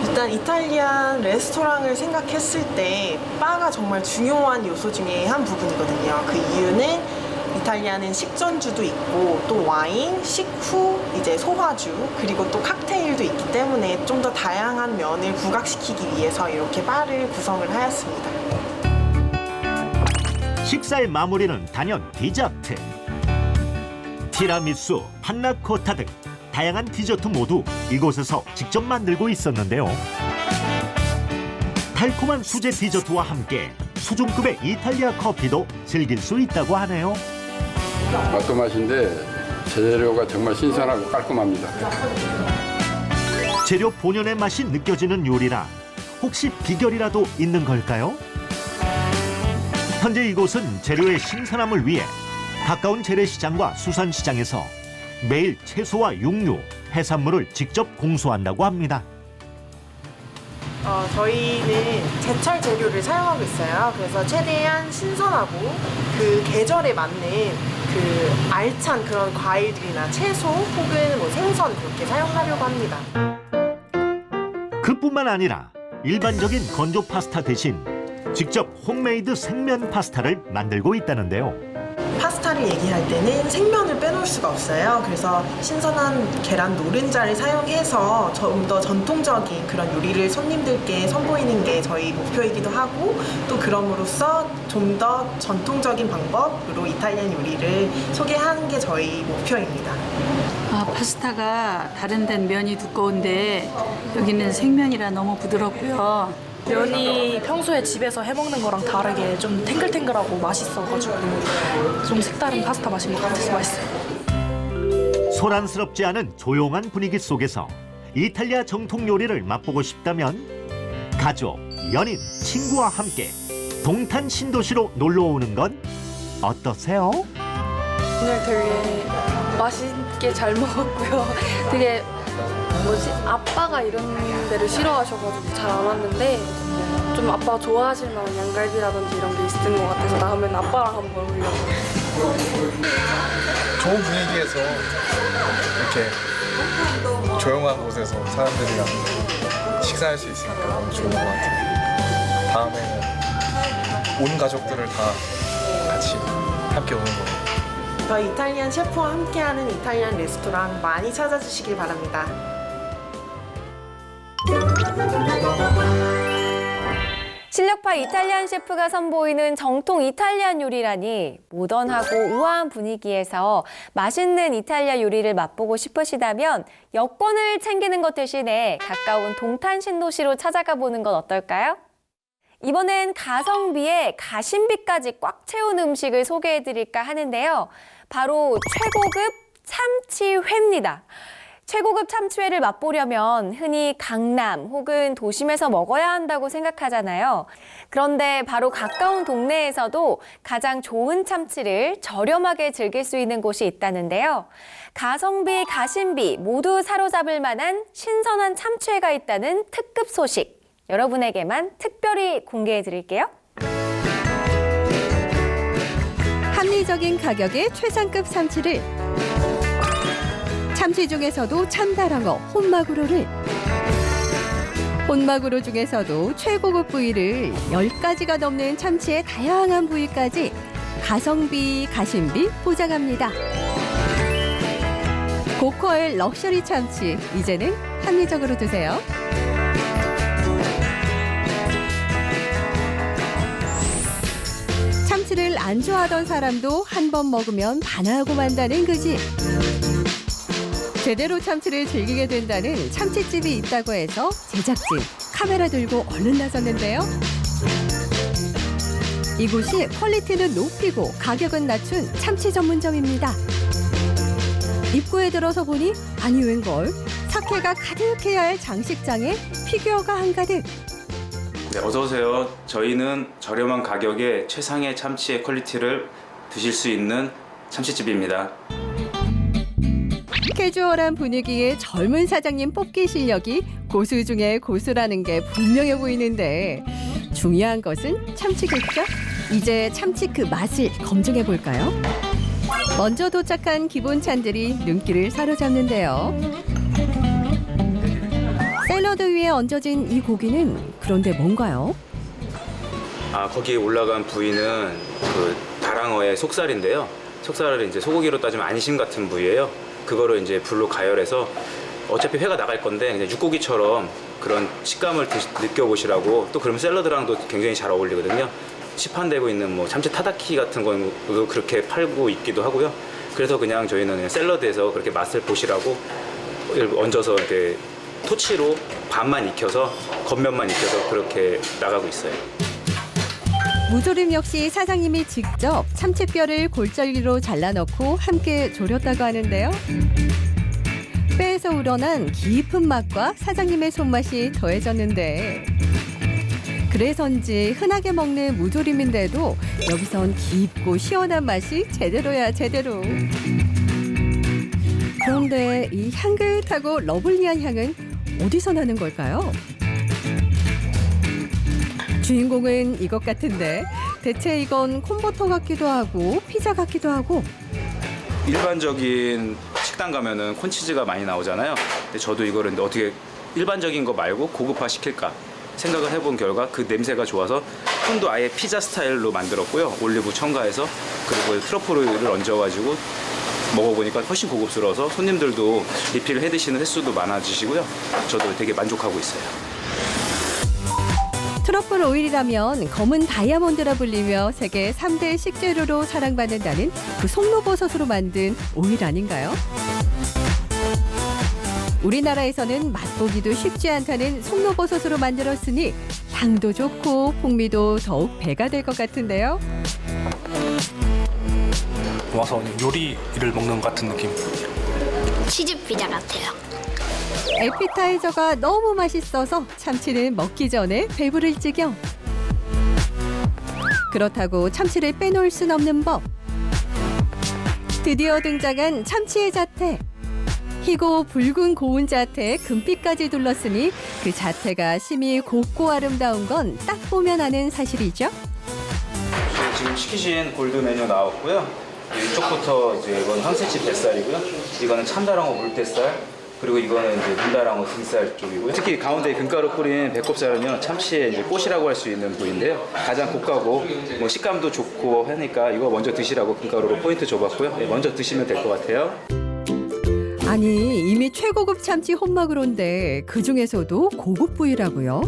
일단 이탈리안 레스토랑을 생각했을 때 바가 정말 중요한 요소 중에 한 부분이거든요. 그 이유는 이탈리아는 식전주도 있고 또 와인, 식후, 이제 소화주 그리고 또 칵테일도 있기 때문에 좀 더 다양한 면을 부각시키기 위해서 이렇게 바를 구성을 하였습니다. 식사의 마무리는 단연 디저트. 티라미수, 판나코타 등 다양한 디저트 모두 이곳에서 직접 만들고 있었는데요. 달콤한 수제 디저트와 함께 수준급의 이탈리아 커피도 즐길 수 있다고 하네요. 맛도 맛인데 재료가 정말 신선하고 깔끔합니다. 재료 본연의 맛이 느껴지는 요리라 혹시 비결이라도 있는 걸까요? 현재 이곳은 재료의 신선함을 위해 가까운 재래시장과 수산시장에서 매일 채소와 육류, 해산물을 직접 공수한다고 합니다. 저희는 제철 재료를 사용하고 있어요. 그래서 최대한 신선하고 그 계절에 맞는 그 알찬 그런 과일들이나 채소 혹은 뭐 생선 그렇게 사용하려고 합니다. 그뿐만 아니라 일반적인 건조 파스타 대신 직접 홈메이드 생면 파스타를 만들고 있다는데요. 파스타를 얘기할 때는 생면을 빼놓을 수가 없어요. 그래서 신선한 계란 노른자를 사용해서 좀 더 전통적인 그런 요리를 손님들께 선보이는 게 저희 목표이기도 하고 또 그럼으로써 좀 더 전통적인 방법으로 이탈리안 요리를 소개하는 게 저희 목표입니다. 파스타가 다른 데는 면이 두꺼운데 여기는 생면이라 너무 부드럽고요. 면이 평소에 집에서 해먹는 거랑 다르게 좀 탱글탱글하고 맛있어가지고 좀 색다른 파스타 맛인 것 같아서 맛있어요. 소란스럽지 않은 조용한 분위기 속에서 이탈리아 정통 요리를 맛보고 싶다면 가족, 연인, 친구와 함께 동탄 신도시로 놀러 오는 건 어떠세요? 오늘 되게 맛있게 잘 먹었고요. 되게 아빠가 이런 데를 싫어하셔가지고 잘 안 왔는데 좀 아빠가 좋아하실 만한 양갈비라든지 이런 게 있는 것 같아서 다음엔 아빠랑 한번 먹으려고. 좋은 분위기에서 이렇게 조용한 곳에서 사람들이랑 식사할 수 있으니까 너무 좋은 것 같아요. 다음에는 온 가족들을 다 같이 함께 오는 거예요. 저희 이탈리안 셰프와 함께하는 이탈리안 레스토랑 많이 찾아주시길 바랍니다. 실력파 이탈리안 셰프가 선보이는 정통 이탈리안 요리라니 모던하고 우아한 분위기에서 맛있는 이탈리아 요리를 맛보고 싶으시다면 여권을 챙기는 것 대신에 가까운 동탄 신도시로 찾아가 보는 건 어떨까요? 이번엔 가성비에 가심비까지 꽉 채운 음식을 소개해드릴까 하는데요. 바로 최고급 참치회입니다. 최고급 참치회를 맛보려면 흔히 강남 혹은 도심에서 먹어야 한다고 생각하잖아요. 그런데 바로 가까운 동네에서도 가장 좋은 참치를 저렴하게 즐길 수 있는 곳이 있다는데요. 가성비, 가심비 모두 사로잡을 만한 신선한 참치회가 있다는 특급 소식. 여러분에게만 특별히 공개해 드릴게요. 합리적인 가격의 최상급 참치를 참치 중에서도 참다랑어, 혼마구로를 혼마구로 중에서도 최고급 부위를 10가지가 넘는 참치의 다양한 부위까지 가성비, 가심비 보장합니다. 고퀄 럭셔리 참치, 이제는 합리적으로 드세요. 참치를 안 좋아하던 사람도 한 번 먹으면 반하고 만다는 그 집. 제대로 참치를 즐기게 된다는 참치집이 있다고 해서 제작진 카메라 들고 얼른 나섰는데요. 이곳이 퀄리티는 높이고 가격은 낮춘 참치 전문점입니다. 입구에 들어서 보니 아니 웬걸 사케가 가득해야 할 장식장에 피규어가 한가득. 네, 어서 오세요. 저희는 저렴한 가격에 최상의 참치의 퀄리티를 드실 수 있는 참치집입니다. 캐주얼한 분위기에 젊은 사장님 뽑기 실력이 고수 중에 고수라는 게 분명해 보이는데 중요한 것은 참치겠죠? 이제 참치 그 맛을 검증해 볼까요? 먼저 도착한 기본 찬들이 눈길을 사로잡는데요. 샐러드 위에 얹어진 이 고기는 그런데 뭔가요? 거기에 올라간 부위는 그 다랑어의 속살인데요. 속살을 이제 소고기로 따지면 안심 같은 부위예요. 그거를 이제 불로 가열해서 어차피 회가 나갈 건데 그냥 육고기처럼 그런 식감을 느껴보시라고, 또 그러면 샐러드랑도 굉장히 잘 어울리거든요. 시판되고 있는 뭐 참치 타다키 같은 거도 그렇게 팔고 있기도 하고요. 그래서 그냥 저희는 그냥 샐러드에서 그렇게 맛을 보시라고 얹어서 이렇게 토치로 반만 익혀서 겉면만 익혀서 그렇게 나가고 있어요. 무조림 역시 사장님이 직접 참치뼈를 골절기로 잘라넣고 함께 졸였다고 하는데요. 뼈에서 우러난 깊은 맛과 사장님의 손맛이 더해졌는데 그래서인지 흔하게 먹는 무조림인데도 여기선 깊고 시원한 맛이 제대로야 제대로. 그런데 이 향긋하고 러블리한 향은 어디서 나는 걸까요? 주인공은 이것 같은데 대체 이건 콤버터 같기도 하고 피자 같기도 하고. 일반적인 식당 가면은 콘치즈가 많이 나오잖아요. 근데 저도 이거를 어떻게 일반적인 거 말고 고급화 시킬까 생각을 해본 결과 그 냄새가 좋아서 콘도 아예 피자 스타일로 만들었고요. 올리브 첨가해서, 그리고 트러플을 얹어가지고 먹어보니까 훨씬 고급스러워서 손님들도 리필을 해 드시는 횟수도 많아지시고요. 저도 되게 만족하고 있어요. 트러플 오일이라면 검은 다이아몬드라 불리며 세계 3대 식재료로 사랑받는다는 그 송로버섯으로 만든 오일 아닌가요? 우리나라에서는 맛보기도 쉽지 않다는 송로버섯으로 만들었으니 향도 좋고 풍미도 더욱 배가 될 것 같은데요. 와서 요리를 먹는 것 같은 느낌. 치즈 피자 같아요. 에피타이저가 너무 맛있어서 참치는 먹기 전에 배부를 지경. 그렇다고 참치를 빼놓을 순 없는 법. 드디어 등장한 참치의 자태. 희고 붉은 고운 자태에 금빛까지 둘렀으니 그 자태가 심히 곱고 아름다운 건 딱 보면 아는 사실이죠. 지금 시키신 골드 메뉴 나왔고요. 이쪽부터 이제 이건 황새치 뱃살이고요. 이거는 참다랑어 물뱃살, 그리고 이거는 이제 눈다랑어 등살 쪽이고요. 특히 가운데 금가루 뿌린 배꼽살은요, 참치의 이제 꽃이라고 할 수 있는 부위인데요. 가장 고가고 뭐 식감도 좋고 하니까 이거 먼저 드시라고 금가루로 포인트 줘봤고요. 네, 먼저 드시면 될 것 같아요. 아니 이미 최고급 참치 혼마그로인데 그중에서도 고급 부위라고요?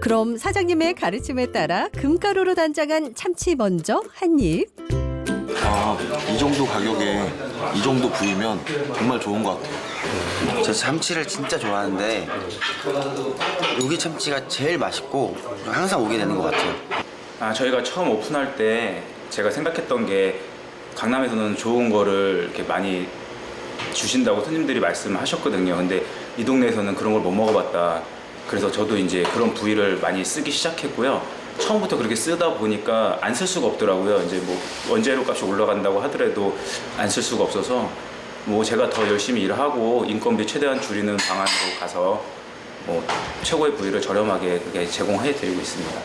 그럼 사장님의 가르침에 따라 금가루로 단장한 참치 먼저 한 입. 이 정도 가격에 이 정도 부위면 정말 좋은 것 같아요. 저 참치를 진짜 좋아하는데 여기 참치가 제일 맛있고 항상 오게 되는 것 같아요. 저희가 처음 오픈할 때 제가 생각했던 게 강남에서는 좋은 거를 이렇게 많이 주신다고 손님들이 말씀하셨거든요. 근데 이 동네에서는 그런 걸 못 먹어봤다. 그래서 저도 이제 그런 부위를 많이 쓰기 시작했고요. 처음부터 그렇게 쓰다 보니까 안 쓸 수가 없더라고요. 이제 뭐 원재료 값이 올라간다고 하더라도 안 쓸 수가 없어서 뭐 제가 더 열심히 일하고 인건비 최대한 줄이는 방안으로 가서 뭐 최고의 부위를 저렴하게 그렇게 제공해 드리고 있습니다.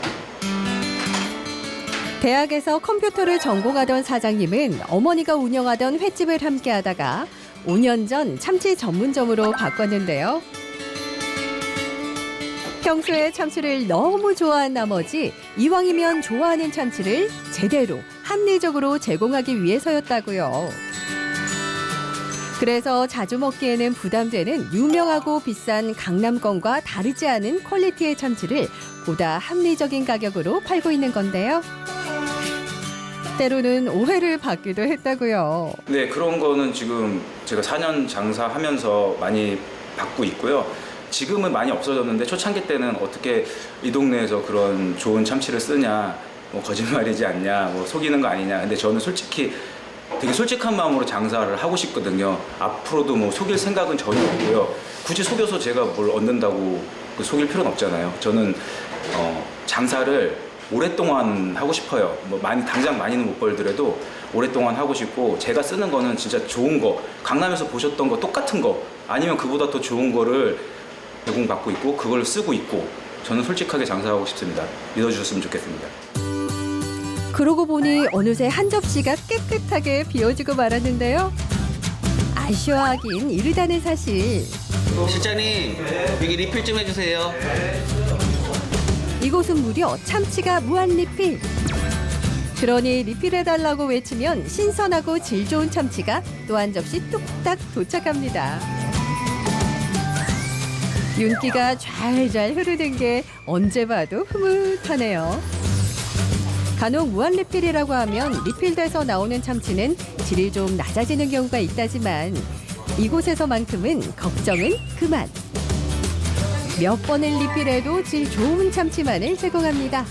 대학에서 컴퓨터를 전공하던 사장님은 어머니가 운영하던 횟집을 함께 하다가 5년 전 참치 전문점으로 바꿨는데요. 평소에 참치를 너무 좋아한 나머지 이왕이면 좋아하는 참치를 제대로 합리적으로 제공하기 위해서였다고요. 그래서 자주 먹기에는 부담되는 유명하고 비싼 강남권과 다르지 않은 퀄리티의 참치를 보다 합리적인 가격으로 팔고 있는 건데요. 때로는 오해를 받기도 했다고요. 네, 그런 거는 지금 제가 4년 장사하면서 많이 받고 있고요. 지금은 많이 없어졌는데 초창기 때는 어떻게 이 동네에서 그런 좋은 참치를 쓰냐, 뭐 거짓말이지 않냐, 뭐 속이는 거 아니냐. 근데 저는 솔직히 되게 솔직한 마음으로 장사를 하고 싶거든요. 앞으로도 뭐 속일 생각은 전혀 없고요. 굳이 속여서 제가 뭘 얻는다고 속일 필요는 없잖아요. 저는 장사를 오랫동안 하고 싶어요. 뭐 당장 많이는 못 벌더라도 오랫동안 하고 싶고, 제가 쓰는 거는 진짜 좋은 거, 강남에서 보셨던 거 똑같은 거 아니면 그보다 더 좋은 거를 제공받고 있고 그걸 쓰고 있고, 저는 솔직하게 장사하고 싶습니다. 믿어주셨으면 좋겠습니다. 그러고 보니 어느새 한 접시가 깨끗하게 비워지고 말았는데요. 아쉬워하긴 이르다는 사실. 실장님, 여기 리필 좀 해주세요. 이곳은 무려 참치가 무한 리필. 그러니 리필해달라고 외치면 신선하고 질 좋은 참치가 또 한 접시 뚝딱 도착합니다. 윤기가 좔좔 흐르는 게 언제 봐도 흐뭇하네요. 간혹 무한 리필이라고 하면 리필돼서 나오는 참치는 질이 좀 낮아지는 경우가 있다지만 이곳에서만큼은 걱정은 그만. 몇 번을 리필해도 질 좋은 참치만을 제공합니다.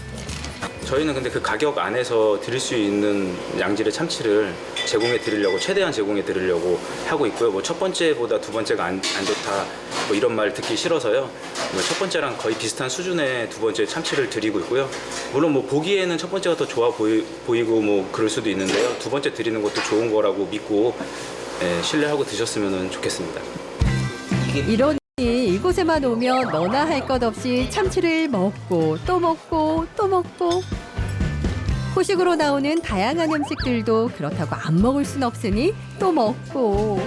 저희는 근데 그 가격 안에서 드릴 수 있는 양질의 참치를 제공해 드리려고, 최대한 제공해 드리려고 하고 있고요. 뭐 첫 번째보다 두 번째가 안 좋다, 뭐 이런 말 듣기 싫어서요. 뭐 첫 번째랑 거의 비슷한 수준의 두 번째 참치를 드리고 있고요. 물론 뭐 보기에는 첫 번째가 더 좋아 보이고 뭐 그럴 수도 있는데요. 두 번째 드리는 것도 좋은 거라고 믿고 신뢰하고 드셨으면 좋겠습니다. 이러니 이곳에만 오면 너나 할 것 없이 참치를 먹고 또 먹고 또 먹고, 후식으로 나오는 다양한 음식들도 그렇다고 안 먹을 순 없으니 또 먹고.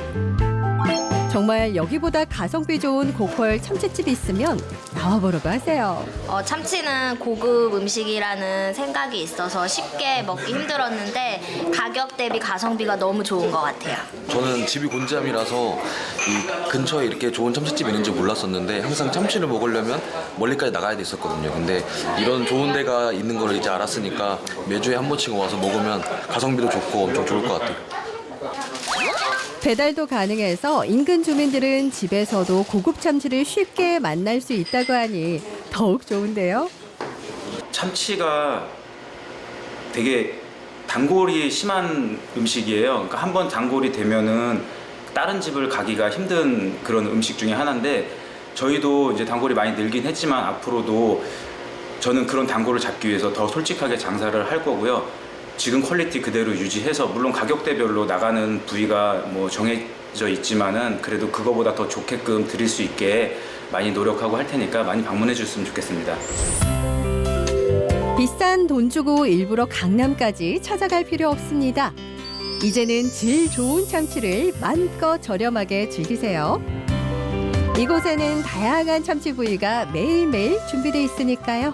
정말 여기보다 가성비 좋은 고퀄 참치집이 있으면 나와보려고 하세요. 참치는 고급 음식이라는 생각이 있어서 쉽게 먹기 힘들었는데 가격 대비 가성비가 너무 좋은 것 같아요. 저는 집이 곤지암이라서 이 근처에 이렇게 좋은 참치집이 있는지 몰랐었는데 항상 참치를 먹으려면 멀리까지 나가야 됐었거든요. 근데 이런 좋은 데가 있는 걸 이제 알았으니까 매주에 한 번씩 와서 먹으면 가성비도 좋고 엄청 좋을 것 같아요. 배달도 가능해서 인근 주민들은 집에서도 고급 참치를 쉽게 만날 수 있다고 하니 더욱 좋은데요. 참치가 되게 단골이 심한 음식이에요. 그러니까 한번 단골이 되면은 다른 집을 가기가 힘든 그런 음식 중에 하나인데, 저희도 이제 단골이 많이 늘긴 했지만 앞으로도 저는 그런 단골을 잡기 위해서 더 솔직하게 장사를 할 거고요. 지금 퀄리티 그대로 유지해서, 물론 가격대별로 나가는 부위가 뭐 정해져 있지만은 그래도 그거보다 더 좋게끔 드릴 수 있게 많이 노력하고 할 테니까 많이 방문해 주셨으면 좋겠습니다. 비싼 돈 주고 일부러 강남까지 찾아갈 필요 없습니다. 이제는 질 좋은 참치를 마음껏 저렴하게 즐기세요. 이곳에는 다양한 참치 부위가 매일매일 준비되어 있으니까요.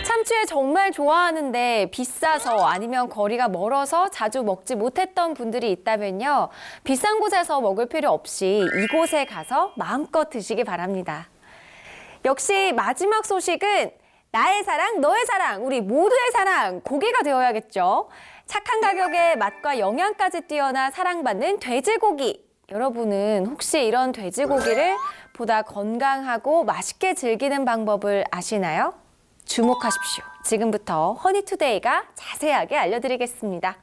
참치를 정말 좋아하는데 비싸서 아니면 거리가 멀어서 자주 먹지 못했던 분들이 있다면요. 비싼 곳에서 먹을 필요 없이 이곳에 가서 마음껏 드시기 바랍니다. 역시 마지막 소식은 나의 사랑, 너의 사랑, 우리 모두의 사랑, 고기가 되어야겠죠. 착한 가격에 맛과 영양까지 뛰어나 사랑받는 돼지고기. 여러분은 혹시 이런 돼지고기를 보다 건강하고 맛있게 즐기는 방법을 아시나요? 주목하십시오. 지금부터 허니투데이가 자세하게 알려드리겠습니다.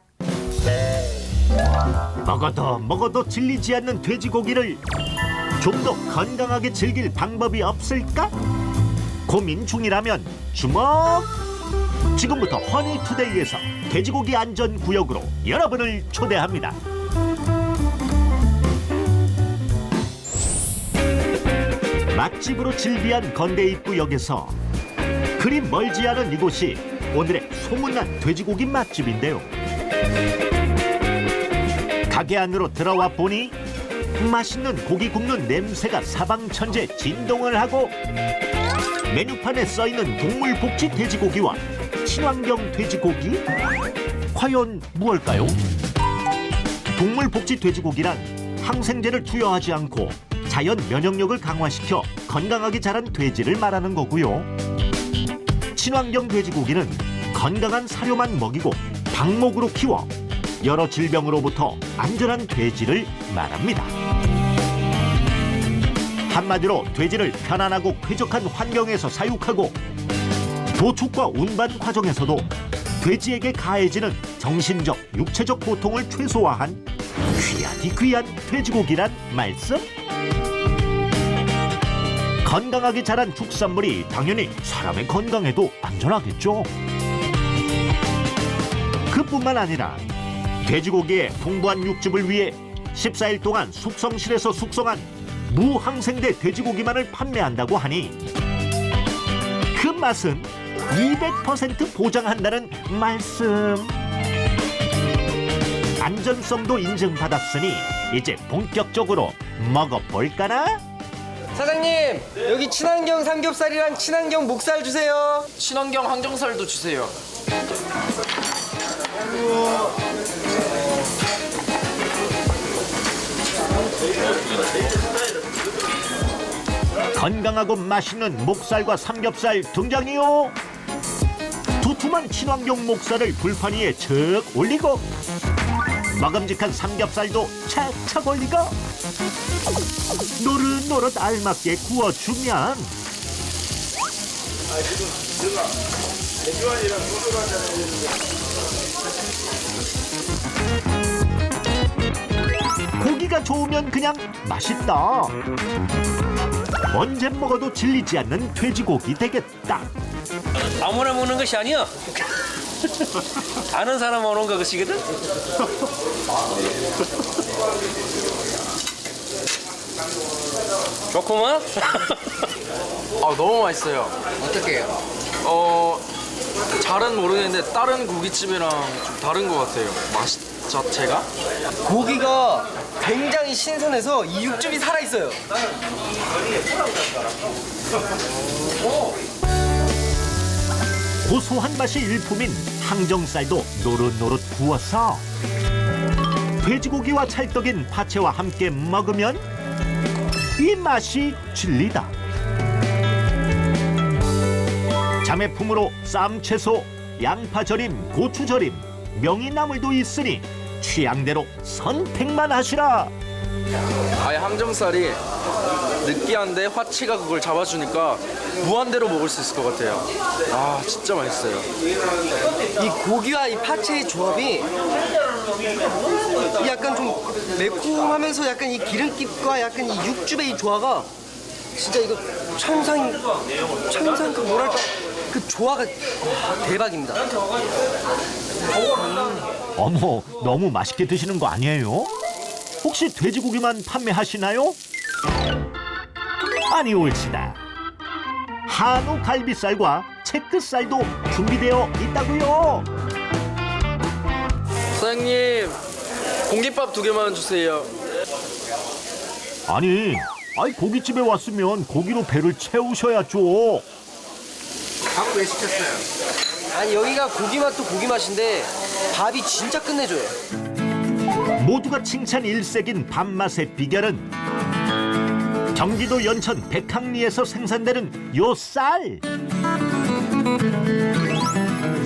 먹어도 질리지 않는 돼지고기를 좀 더 건강하게 즐길 방법이 없을까? 고민 중이라면 주목! 지금부터 허니투데이에서 돼지고기 안전구역으로 여러분을 초대합니다. 맛집으로 질비한 건대입구역에서 그리 멀지 않은 이곳이 오늘의 소문난 돼지고기 맛집인데요. 가게 안으로 들어와 보니 맛있는 고기 굽는 냄새가 사방천지에 진동을 하고 메뉴판에 써있는 동물복지 돼지고기와 친환경 돼지고기? 과연 무엇일까요? 동물복지 돼지고기란 항생제를 투여하지 않고 자연 면역력을 강화시켜 건강하게 자란 돼지를 말하는 거고요. 친환경 돼지고기는 건강한 사료만 먹이고 방목으로 키워 여러 질병으로부터 안전한 돼지를 말합니다. 한마디로 돼지를 편안하고 쾌적한 환경에서 사육하고 도축과 운반 과정에서도 돼지에게 가해지는 정신적, 육체적 고통을 최소화한 귀하디 귀한 돼지고기란 말씀? 건강하게 자란 축산물이 당연히 사람의 건강에도 안전하겠죠. 그뿐만 아니라 돼지고기의 풍부한 육즙을 위해 14일 동안 숙성실에서 숙성한 무항생제 돼지고기만을 판매한다고 하니 그 맛은 200% 보장한다는 말씀. 안전성도 인증받았으니 이제 본격적으로 먹어볼까나? 사장님, 여기 친환경 삼겹살이랑 친환경 목살 주세요. 친환경 항정살도 주세요. 건강하고 맛있는 목살과 삼겹살 등장이요. 두툼한 친환경 목살을 불판 위에 척 올리고 먹음직한 삼겹살도 착착 올리고 노릇노릇 알맞게 구워주면 고기가 좋으면 그냥 맛있다. 언제 먹어도 질리지 않는 돼지고기 되겠다. 아무나 먹는 것이 아니야. 아는 사람 오는 것이거든. 좋구만. 너무 맛있어요. 어떻게 해요? 잘은 모르겠는데 다른 고깃집이랑 좀 다른 것 같아요. 맛 자체가? 고기가 굉장히 신선해서 이 육즙이 살아있어요. 고소한 맛이 일품인 항정살도 노릇노릇 구워서 돼지고기와 찰떡인 파채와 함께 먹으면 이 맛이 진리다. 자매품으로 쌈, 채소, 양파 절임, 고추 절임, 명이나물도 있으니 취향대로 선택만 하시라. 아예 항정살이 느끼한데 화채가 그걸 잡아주니까 무한대로 먹을 수 있을 것 같아요. 아, 진짜 맛있어요. 이 고기와 이 파채의 조합이 약간 좀 매콤하면서 약간 이 기름기과 약간 이 육즙의 이 조화가 진짜 이거 천상 그 뭐랄까 그 조화가 대박입니다. 어머, 너무 맛있게 드시는 거 아니에요? 혹시 돼지고기만 판매하시나요? 아니 옳시다. 한우 갈비살과 채끝살도 준비되어 있다고요. 사장님, 공깃밥 2개만 주세요. 아니 고깃집에 왔으면 고기로 배를 채우셔야죠. 밥 왜 시켰어요? 아니 여기가 고기 맛도 고기 맛인데 밥이 진짜 끝내줘요. 모두가 칭찬 일색인 밥맛의 비결은 경기도 연천 백항리에서 생산되는 요 쌀.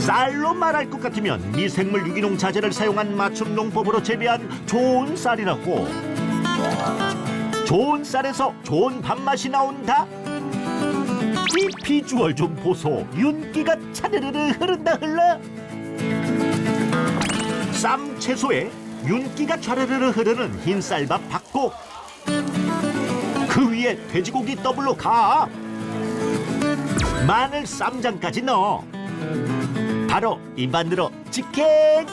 쌀로 말할 것 같으면 미생물 유기농 자재를 사용한 맞춤 농법으로 재배한 좋은 쌀이라고. 좋은 쌀에서 좋은 밥맛이 나온다. 이 비주얼 좀 보소. 윤기가 차르르르 흐른다 흘러. 쌈 채소에 윤기가 좌르르르 흐르는 흰쌀밥 받고 그 위에 돼지고기 더블로 가. 마늘 쌈장까지 넣어. 바로 입안으로 직행.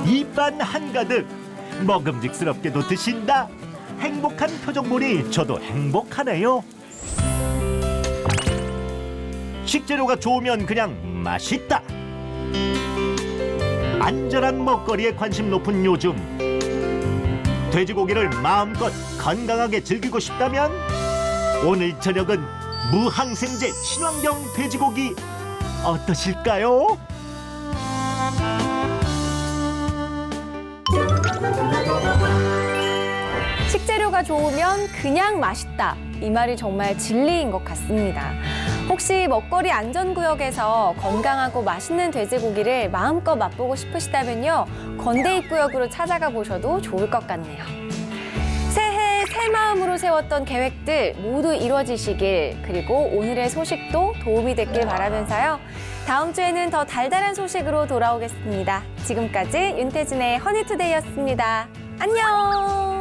입안 한가득 먹음직스럽게도 드신다. 행복한 표정 보니 저도 행복하네요. 식재료가 좋으면 그냥 맛있다. 안전한 먹거리에 관심 높은 요즘, 돼지고기를 마음껏 건강하게 즐기고 싶다면 오늘 저녁은 무항생제 친환경 돼지고기 어떠실까요? 식재료가 좋으면 그냥 맛있다. 이 말이 정말 진리인 것 같습니다. 혹시 먹거리 안전구역에서 건강하고 맛있는 돼지고기를 마음껏 맛보고 싶으시다면요. 건대입구역으로 찾아가 보셔도 좋을 것 같네요. 새해 새 마음으로 세웠던 계획들 모두 이루어지시길, 그리고 오늘의 소식도 도움이 됐길 바라면서요. 다음 주에는 더 달달한 소식으로 돌아오겠습니다. 지금까지 윤태진의 허니투데이였습니다. 안녕!